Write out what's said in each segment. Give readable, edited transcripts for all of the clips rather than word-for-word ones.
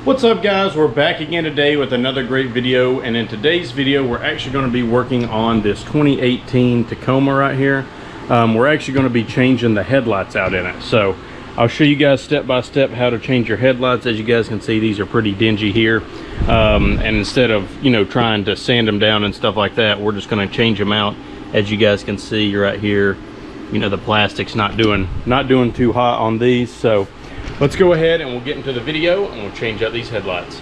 What's up guys, we're back again today with another great video, and in today's video we're actually going to be working on this 2018 Tacoma right here. We're actually going to be changing the headlights out in it. So I'll show you guys step by step how to change your headlights. As you guys can see, these are pretty dingy here, and instead of trying to sand them down and stuff like that, we're just going to change them out. As you guys can see right here, the plastic's not doing too hot on these. So let's go ahead and we'll get into the video and we'll change out these headlights.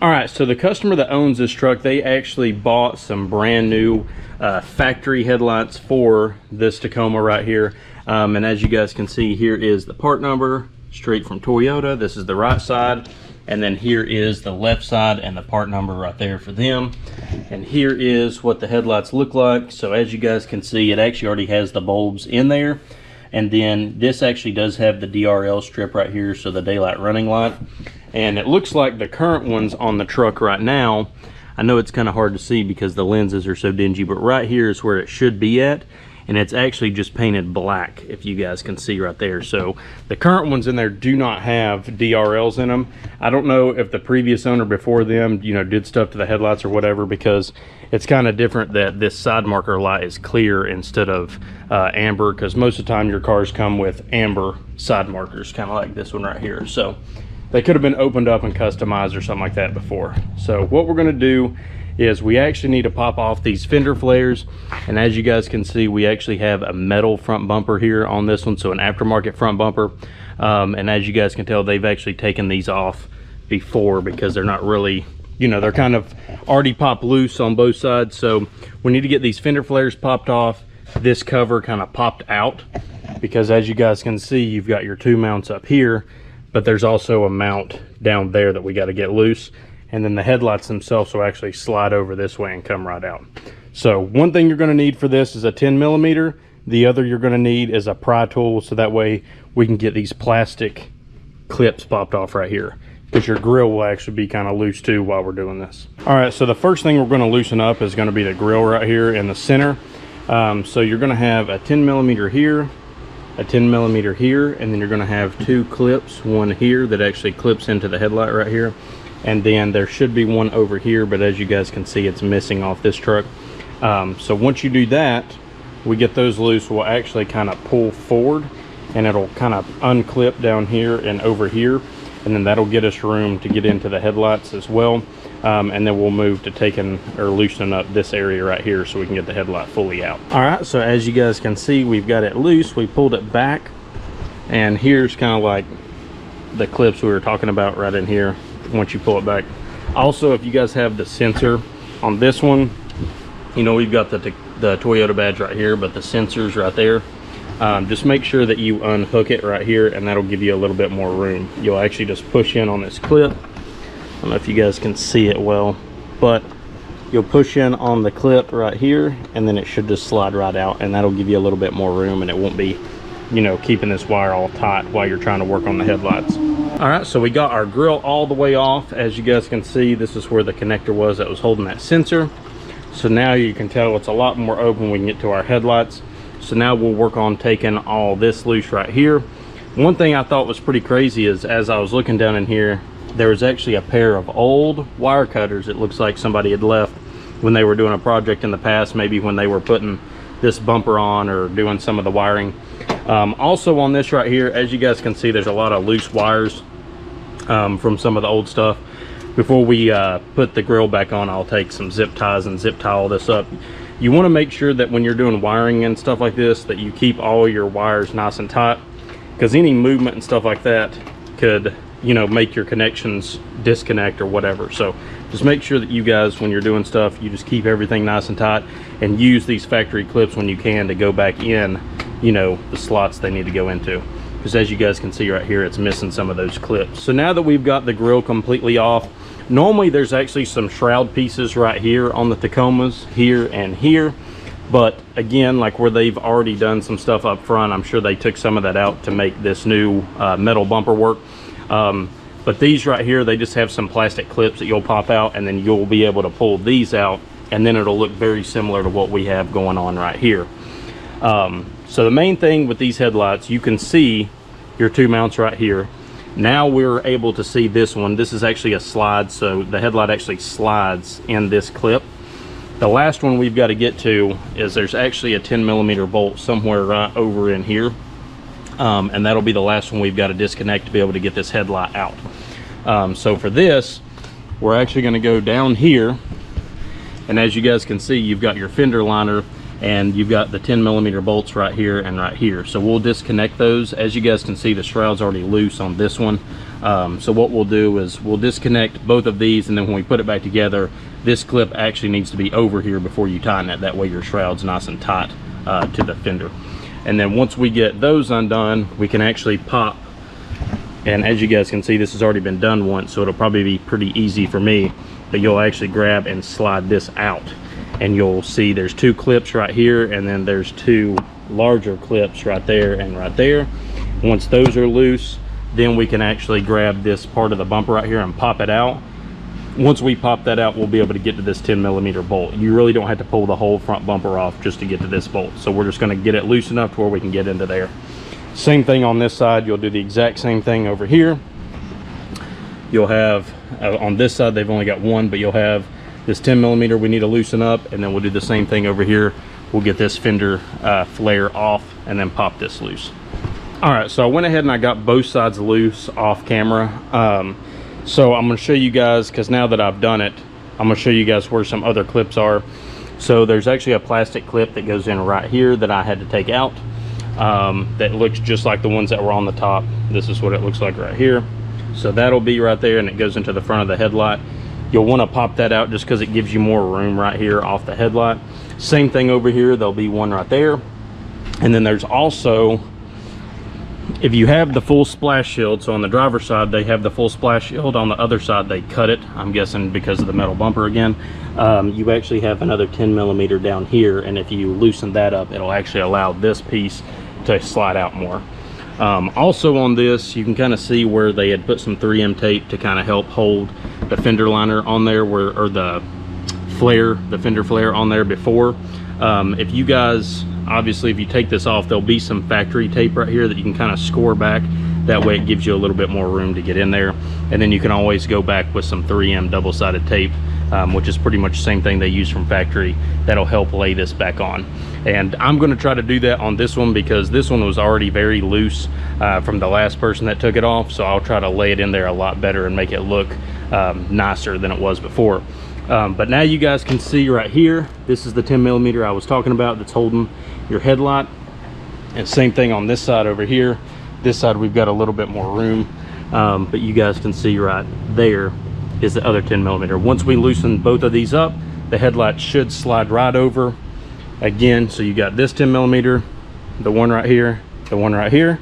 Alright, so the customer that owns this truck, they actually bought some brand new factory headlights for this Tacoma right here. And as you guys can see, here is the part number straight from Toyota. This is the right side. And then here is the left side and the part number right there for them. And here is what the headlights look like. So as you guys can see, it actually already has the bulbs in there. And then this actually does have the DRL strip right here, so the daylight running light. And it looks like the current ones on the truck right now, I know it's kind of hard to see because the lenses are so dingy, but right here is where it should be at. And it's actually just painted black, if you guys can see right there. So the current ones in there do not have DRLs in them. I don't know if the previous owner before them did stuff to the headlights or whatever, because it's kind of different that this side marker light is clear instead of amber, because most of the time your cars come with amber side markers, kind of like this one right here. So they could have been opened up and customized or something like that before. So what we're going to do is we actually need to pop off these fender flares. And as you guys can see, we actually have a metal front bumper here on this one, so an aftermarket front bumper. And as you guys can tell, they've actually taken these off before because they're not really, they're kind of already popped loose on both sides. So we need to get these fender flares popped off. This cover kind of popped out because as you guys can see, you've got your two mounts up here, but there's also a mount down there that we got to get loose. And then the headlights themselves will actually slide over this way and come right out. So one thing you're going to need for this is a 10mm. The other you're going to need is a pry tool, so that way we can get these plastic clips popped off right here, because your grill will actually be kind of loose too while we're doing this. All right, so the first thing we're going to loosen up is going to be the grill right here in the center. So you're going to have a 10mm here, a 10mm here, and then you're going to have two clips, one here that actually clips into the headlight right here. And then there should be one over here, but as you guys can see, it's missing off this truck. So once you do that, we get those loose, we'll actually kind of pull forward and it'll kind of unclip down here and over here. And then that'll get us room to get into the headlights as well. And then we'll move to taking or loosening up this area right here so we can get the headlight fully out. All right, so as you guys can see, we've got it loose. We pulled it back, and here's kind of like the clips we were talking about right in here once you pull it back. Also, if you guys have the sensor on this one, we've got the Toyota badge right here, but the sensor's right there. Just make sure that you unhook it right here, and that'll give you a little bit more room. You'll actually just push in on this clip. I don't know if you guys can see it well, but you'll push in on the clip right here, and then it should just slide right out, and that'll give you a little bit more room, and it won't be keeping this wire all tight while you're trying to work on the headlights. All right, so we got our grill all the way off. As you guys can see, this is where the connector was that was holding that sensor. So now you can tell it's a lot more open. We can get to our headlights. So now we'll work on taking all this loose right here. One thing I thought was pretty crazy is, as I was looking down in here, there was actually a pair of old wire cutters. It looks like somebody had left when they were doing a project in the past, maybe when they were putting this bumper on or doing some of the wiring. Also on this right here, as you guys can see, there's a lot of loose wires from some of the old stuff. Before we put the grill back on, I'll take some zip ties and zip tie all this up. You want to make sure that when you're doing wiring and stuff like this, that you keep all your wires nice and tight, because any movement and stuff like that could make your connections disconnect or whatever. So just make sure that you guys, when you're doing stuff, you just keep everything nice and tight, and use these factory clips when you can to go back in the slots they need to go into, because as you guys can see right here, it's missing some of those clips. So now that we've got the grill completely off, normally there's actually some shroud pieces right here on the Tacomas, here and here, but again, like where they've already done some stuff up front, I'm sure they took some of that out to make this new metal bumper work. But these right here, they just have some plastic clips that you'll pop out, and then you'll be able to pull these out, and then it'll look very similar to what we have going on right here. So the main thing with these headlights, you can see your two mounts right here. Now we're able to see this one. This is actually a slide, so the headlight actually slides in this clip. The last one we've got to get to is there's actually a 10mm bolt somewhere right over in here. And that'll be the last one we've got to disconnect to be able to get this headlight out. So for this, we're actually going to go down here, and as you guys can see, you've got your fender liner and you've got the 10mm bolts right here and right here. So we'll disconnect those. As you guys can see, the shroud's already loose on this one. So what we'll do is we'll disconnect both of these, and then when we put it back together, this clip actually needs to be over here before you tighten it. That way your shroud's nice and tight to the fender. And then once we get those undone, we can actually pop, and as you guys can see, this has already been done once, so it'll probably be pretty easy for me, but you'll actually grab and slide this out, and you'll see there's two clips right here, and then there's two larger clips right there and right there. Once those are loose, then we can actually grab this part of the bumper right here and pop it out. Once we pop that out, we'll be able to get to this 10mm bolt. You really don't have to pull the whole front bumper off just to get to this bolt. So we're just going to get it loose enough to where we can get into there. Same thing on this side. You'll do the exact same thing over here. You'll have, on this side, they've only got one, but you'll have this 10mm we need to loosen up, and then we'll do the same thing over here. We'll get this fender flare off and then pop this loose. All right, so I went ahead and I got both sides loose off camera. So I'm going to show you guys, because now that I've done it, I'm going to show you guys where some other clips are. So there's actually a plastic clip that goes in right here that I had to take out, that looks just like the ones that were on the top. This is what it looks like right here. So that'll be right there, and it goes into the front of the headlight. You'll want to pop that out just because it gives you more room right here off the headlight. Same thing over here, there'll be one right there. And then there's also, if you have the full splash shield, so on the driver's side they have the full splash shield, on the other side they cut it, I'm guessing because of the metal bumper again. You actually have another 10mm down here, and if you loosen that up, it'll actually allow this piece to slide out more. Also on this, you can kind of see where they had put some 3M tape to kind of help hold the fender liner on there, where, or the flare, the fender flare on there before. If you guys, obviously if you take this off, there'll be some factory tape right here that you can kind of score back. That way it gives you a little bit more room to get in there, and then you can always go back with some 3M double-sided tape, which is pretty much the same thing they use from factory. That'll help lay this back on. And I'm going to try to do that on this one because this one was already very loose from the last person that took it off, so I'll try to lay it in there a lot better and make it look nicer than it was before. But now you guys can see right here, this is the 10mm I was talking about that's holding your headlight. And same thing on this side over here. This side we've got a little bit more room, but you guys can see right there is the other 10mm. Once we loosen both of these up, the headlight should slide right over again. So you got this 10mm, the one right here, the one right here.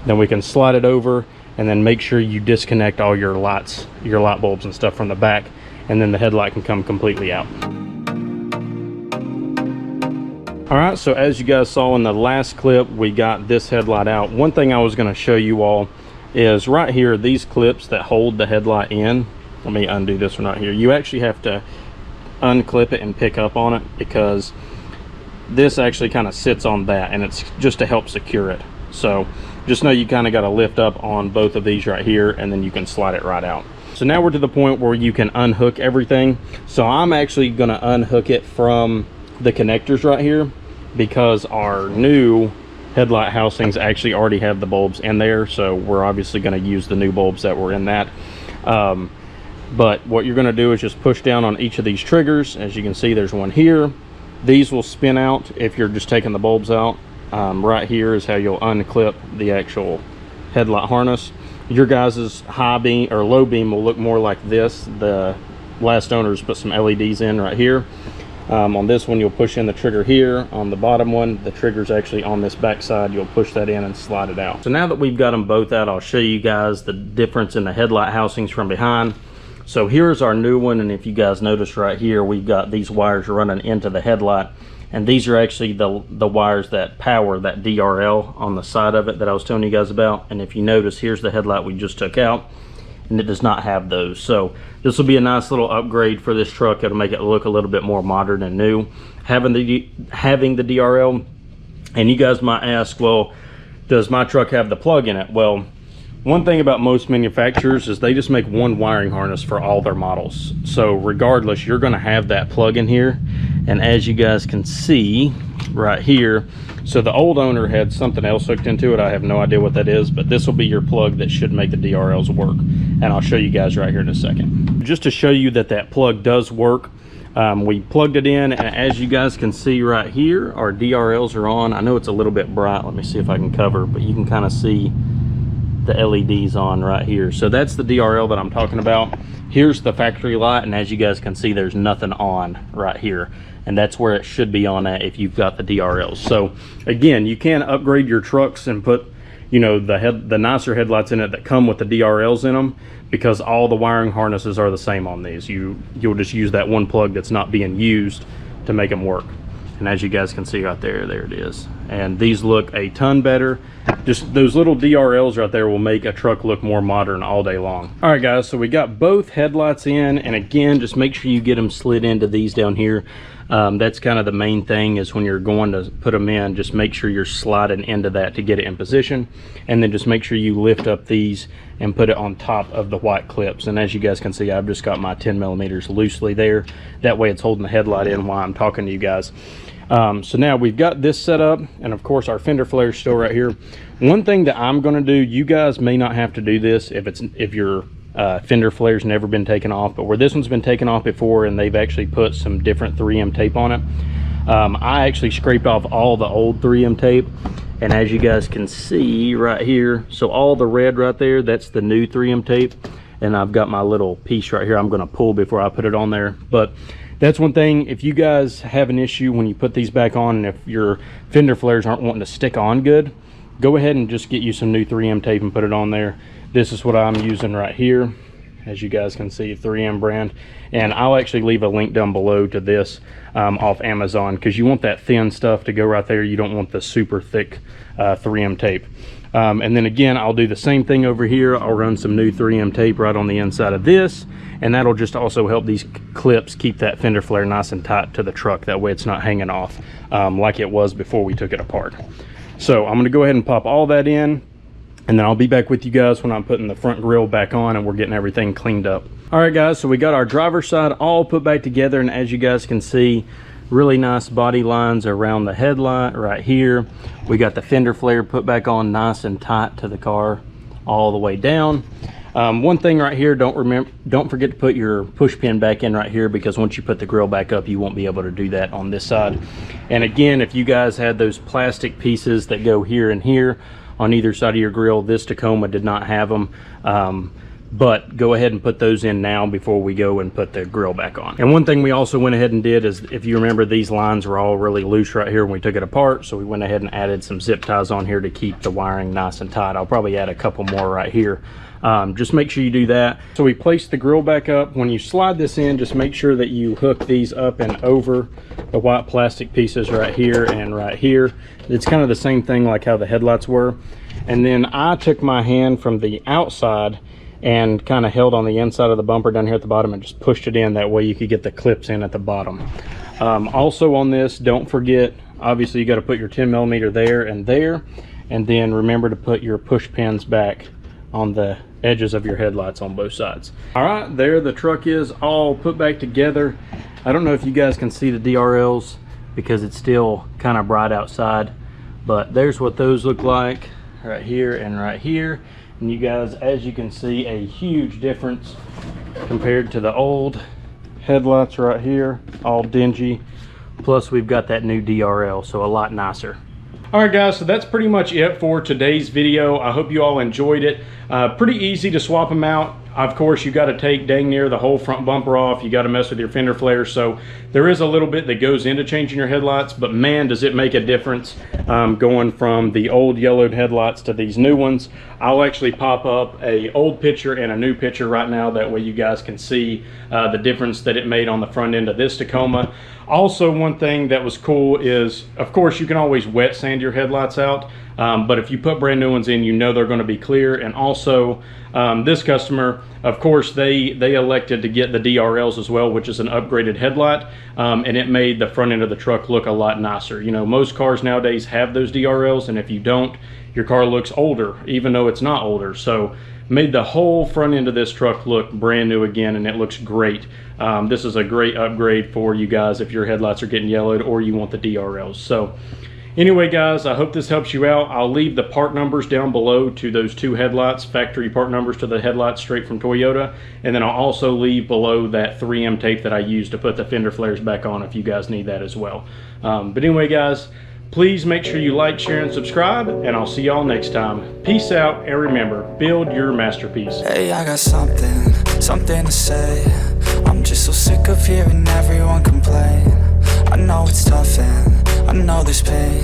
Then we can slide it over, and then make sure you disconnect all your lights, your light bulbs and stuff from the back, and then the headlight can come completely out. All right, so as you guys saw in the last clip, we got this headlight out. One thing I was going to show you all is right here, these clips that hold the headlight in. Let me undo this one right here. You actually have to unclip it and pick up on it, because this actually kind of sits on that, and it's just to help secure it. So just know you kind of got to lift up on both of these right here, and then you can slide it right out. So now we're to the point where you can unhook everything. So I'm actually going to unhook it from the connectors right here, because our new headlight housings actually already have the bulbs in there, so we're obviously going to use the new bulbs that were in that. But what you're going to do is just push down on each of these triggers. As you can see, there's one here. These will spin out if you're just taking the bulbs out. Right here is how you'll unclip the actual headlight harness. Your guys's high beam or low beam will look more like this. The last owners put some LEDs in right here. On this one, you'll push in the trigger here. On the bottom one, the trigger's actually on this back side. You'll push that in and slide it out. So now that we've got them both out, I'll show you guys the difference in the headlight housings from behind. So here's our new one, and if you guys notice right here, we've got these wires running into the headlight, and these are actually the wires that power that DRL on the side of it that I was telling you guys about. And if you notice, here's the headlight we just took out, and it does not have those. So this will be a nice little upgrade for this truck. It'll make it look a little bit more modern and new, having the DRL. And you guys might ask, well, does my truck have the plug in it? Well, one thing about most manufacturers is they just make one wiring harness for all their models. So regardless, you're going to have that plug in here. And as you guys can see right here, so the old owner had something else hooked into it. I have no idea what that is, but this will be your plug that should make the DRLs work. And I'll show you guys right here in a second. Just to show you that that plug does work, we plugged it in, and as you guys can see right here, our DRLs are on. I know it's a little bit bright. Let me see if I can cover, but you can kind of see the LEDs on right here. So that's the DRL that I'm talking about. Here's the factory light, and as you guys can see, there's nothing on right here, and that's where it should be on at if you've got the DRLs. So again, you can upgrade your trucks and put, you know, the nicer headlights in it that come with the DRLs in them, because all the wiring harnesses are the same on these. You'll just use that one plug that's not being used to make them work. And as you guys can see right there, there it is. And these look a ton better. Just those little DRLs right there will make a truck look more modern all day long. All right guys, so we got both headlights in, and again, just make sure you get them slid into these down here. That's kind of the main thing, is when you're going to put them in, just make sure you're sliding into that to get it in position. And then just make sure you lift up these and put it on top of the white clips. And as you guys can see, I've just got my 10 millimeters loosely there. That way it's holding the headlight in while I'm talking to you guys. So now we've got this set up, and of course our fender flare is still right here. One thing that I'm going to do, you guys may not have to do this if your fender flare's never been taken off, but where this one's been taken off before and they've actually put some different 3M tape on it, I actually scraped off all the old 3M tape, and as you guys can see right here, so all the red right there, that's the new 3M tape, and I've got my little piece right here I'm going to pull before I put it on there. But that's one thing, if you guys have an issue when you put these back on, and if your fender flares aren't wanting to stick on good, go ahead and just get you some new 3M tape and put it on there. This is what I'm using right here. As you guys can see, 3M brand. And I'll actually leave a link down below to this off Amazon, because you want that thin stuff to go right there. You don't want the super thick 3M tape. And then again, I'll do the same thing over here. I'll run some new 3M tape right on the inside of this, and that'll just also help these clips keep that fender flare nice and tight to the truck. That way it's not hanging off like it was before we took it apart. So I'm going to go ahead and pop all that in, and then I'll be back with you guys when I'm putting the front grille back on and we're getting everything cleaned up. All right guys, so we got our driver's side all put back together, and as you guys can see, really nice body lines around the headlight right here. We got the fender flare put back on nice and tight to the car all the way down. One thing right here, don't forget to put your push pin back in right here, because once you put the grill back up, you won't be able to do that on this side. And again, if you guys had those plastic pieces that go here and here on either side of your grill, this Tacoma did not have them. But go ahead and put those in now before we go and put the grill back on. And one thing we also went ahead and did is, if you remember, these lines were all really loose right here when we took it apart, so we went ahead and added some zip ties on here to keep the wiring nice and tight. I'll probably add a couple more right here. Just make sure you do that. So we placed the grill back up. When you slide this in, just make sure that you hook these up and over the white plastic pieces right here and right here. It's kind of the same thing like how the headlights were. And then I took my hand from the outside and kind of held on the inside of the bumper down here at the bottom and just pushed it in. That way you could get the clips in at the bottom. Also on this, don't forget, obviously you got to put your 10 millimeter there, and then remember to put your push pins back on the edges of your headlights on both sides. All right, there the truck is all put back together. I don't know if you guys can see the DRLs because it's still kind of bright outside, but there's what those look like right here and right here. And you guys, as you can see, a huge difference compared to the old headlights right here, all dingy. Plus we've got that new DRL, so a lot nicer. All right guys, so that's pretty much it for today's video. I hope you all enjoyed it. Pretty easy to swap them out. Of course, you got to take dang near the whole front bumper off. You got to mess with your fender flares. So there is a little bit that goes into changing your headlights, but man, does it make a difference going from the old yellowed headlights to these new ones. I'll actually pop up a old picture and a new picture right now. That way you guys can see the difference that it made on the front end of this Tacoma. Also, one thing that was cool is, of course, you can always wet sand your headlights out, but if you put brand new ones in, you know they're going to be clear. And also, this customer Of course, they elected to get the DRLs as well, which is an upgraded headlight, and it made the front end of the truck look a lot nicer. You know, most cars nowadays have those DRLs, and if you don't, your car looks older, even though it's not older. So made the whole front end of this truck look brand new again, and it looks great. This is a great upgrade for you guys if your headlights are getting yellowed or you want the DRLs. So anyway, guys, I hope this helps you out. I'll leave the part numbers down below to those two headlights, factory part numbers to the headlights straight from Toyota, and then I'll also leave below that 3M tape that I used to put the fender flares back on if you guys need that as well. But anyway, guys, please make sure you like, share, and subscribe, and I'll see y'all next time. Peace out, and remember, build your masterpiece. Hey, I got something to say. I'm just so sick of hearing everyone complain. I know it's tough and I know there's pain,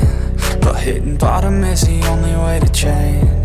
but hitting bottom is the only way to change.